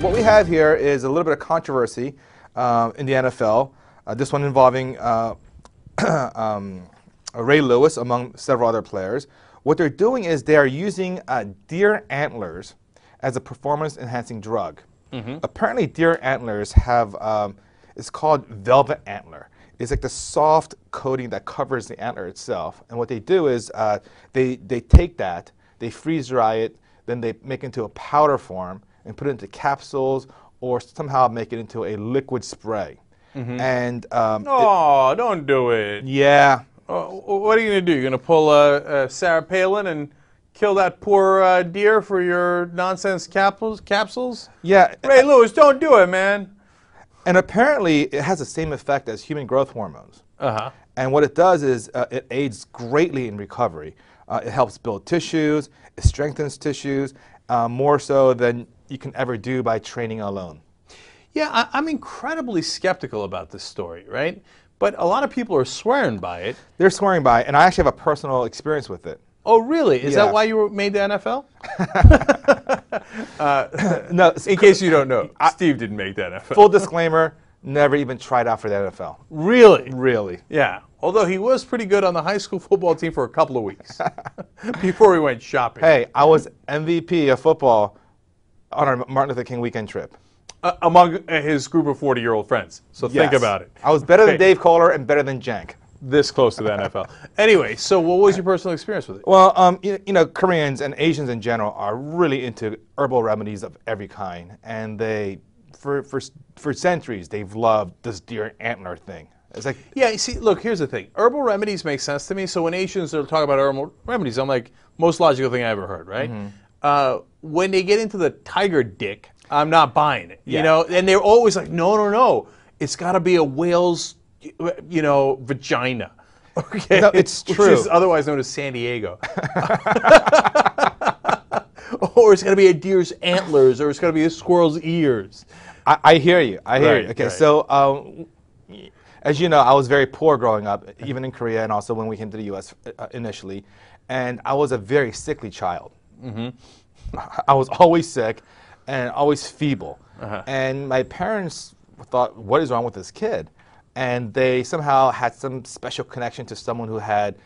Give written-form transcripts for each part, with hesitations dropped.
what we have here is a little bit of controversy in the NFL. This one involving Ray Lewis among several other players. What they're doing is they are using deer antlers as a performance-enhancing drug. Apparently, deer antlers have, it's called velvet antler. It's like the soft coating that covers the antler itself. And what they do is they take that, they freeze dry it, then they make it into a powder form and put it into capsules or somehow make it into a liquid spray. And oh, don't do it. Yeah. What are you going to do? You're going to pull Sarah Palin and kill that poor deer for your nonsense capsules? Yeah. Ray Lewis, don't do it, man. And apparently, it has the same effect as human growth hormones. And what it does is it aids greatly in recovery. It helps build tissues. It strengthens tissues more so than you can ever do by training alone. Yeah, I'm incredibly skeptical about this story, right? But a lot of people are swearing by it. They're swearing by it, and I actually have a personal experience with it. Oh, really? Is Yeah. that why you made the NFL? No, In case you don't know, Steve didn't make the NFL. full disclaimer, never even tried out for the NFL. Really? Really. Yeah. Although he was pretty good on the high school football team for a couple of weeks before we went shopping. Hey, I was MVP of football on our Martin Luther King weekend trip. Among his group of 40-year-old friends. So think Yes. about it. I was better than Dave Kohler and better than Jank. This close to the NFL. Anyway, so what was your personal experience with it? Well, you know, Koreans and Asians in general are really into herbal remedies of every kind, and they, for centuries, they've loved this deer antler thing. It's like, Yeah, you see, look, here's the thing. Herbal remedies make sense to me. So when Asians are talking about herbal remedies, I'm like, most logical thing I ever heard, right? When they get into the tiger dick, I'm not buying it. You know, and they're always like, no, no, no. It's got to be a whale's, you know, vagina. Okay, no, it's true. Which is otherwise known as San Diego. Or it's got to be a deer's antlers, or it's got to be a squirrel's ears. I hear you. I hear you. Right, Okay, right. so as you know, I was very poor growing up, even in Korea and also when we came to the U.S. Initially, and I was a very sickly child. I was always sick and always feeble. And my parents thought, what is wrong with this kid? And they somehow had some special connection to someone who had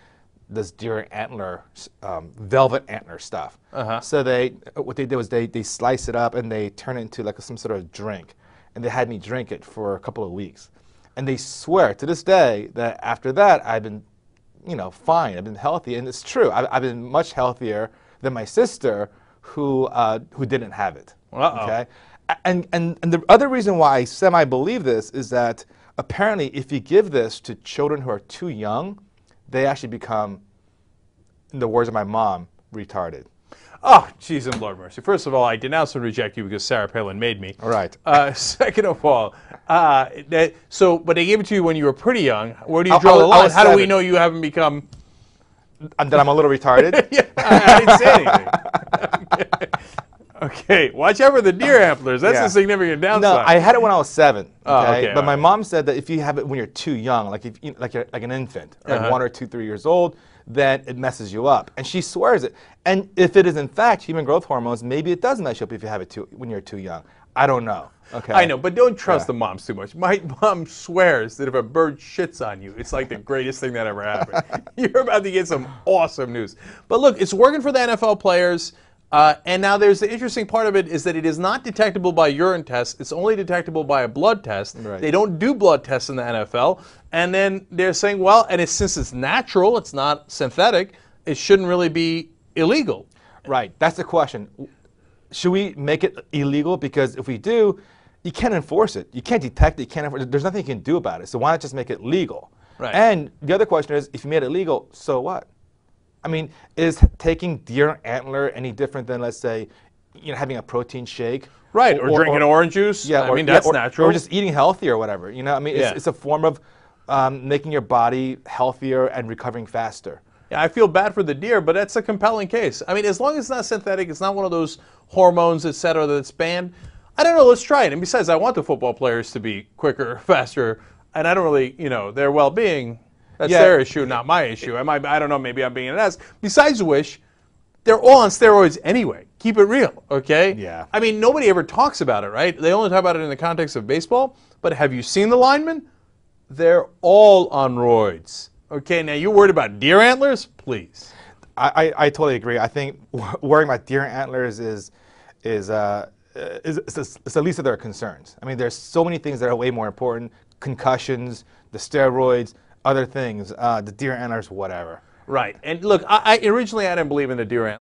this deer antler, velvet antler stuff. So what they did was they slice it up and they turn it into like some sort of drink. And they had me drink it for a couple of weeks. And they swear to this day that after that I've been, you know, fine. I've been healthy, and it's true. I've been much healthier than my sister, who didn't have it. Okay, and the other reason why I semi-believe this is that apparently if you give this to children who are too young, they actually become, in the words of my mom, retarded. Oh, jeez and Lord mercy. First of all, I denounce and reject you because Sarah Palin made me. All right. Second of all, but they gave it to you when you were pretty young. Where do you draw the line? How do we know you haven't become... That I'm a little retarded? Yeah, I didn't say anything. Okay, watch out for the deer antlers. That's a significant downside. No, I had it when I was 7. Okay, okay, but my mom said that if you have it when you're too young, like if like an infant, like 1 or 2, 3 years old, then it messes you up. And she swears it. And if it is in fact human growth hormones, maybe it does mess you up if you have it when you're too young. I don't know. Okay. I know, but don't trust the moms too much. My mom swears that if a bird shits on you, it's like the greatest thing that ever happened. You're about to get some awesome news. But look, it's working for the NFL players. And now there's the interesting part of it is that it is not detectable by urine tests. It's only detectable by a blood test. Right. They don't do blood tests in the NFL. And then they're saying, well, and since it's natural, it's not synthetic, it shouldn't really be illegal. Right. That's the question. Should we make it illegal? Because if we do, you can't enforce it. You can't detect it. You can't enforce it. There's nothing you can do about it. So why not just make it legal? Right. And the other question is, if you made it legal, so what? I mean, is taking deer antler any different than, let's say, you know, having a protein shake? Right, or drinking orange juice. Yeah, I mean, that's natural. Or just eating healthy or whatever. You know, I mean, it's a form of making your body healthier and recovering faster. Yeah, I feel bad for the deer, but that's a compelling case. I mean, as long as it's not synthetic, it's not one of those hormones, et cetera, that's banned. I don't know, let's try it. And besides, I want the football players to be quicker, faster, and I don't really, you know, their well-being, that's their issue, not my issue. I don't know, maybe I'm being an ass. Besides which, they're all on steroids anyway. keep it real, okay? Yeah. I mean, nobody ever talks about it, right? They only talk about it in the context of baseball. But have you seen the linemen? They're all on roids. Okay, now you're worried about deer antlers? Please. I totally agree. I think worrying about deer antlers is the least of their concerns. I mean, there's so many things that are way more important: concussions, the steroids, other things, the deer antlers, whatever. Right. And look, I originally I didn't believe in the deer antler.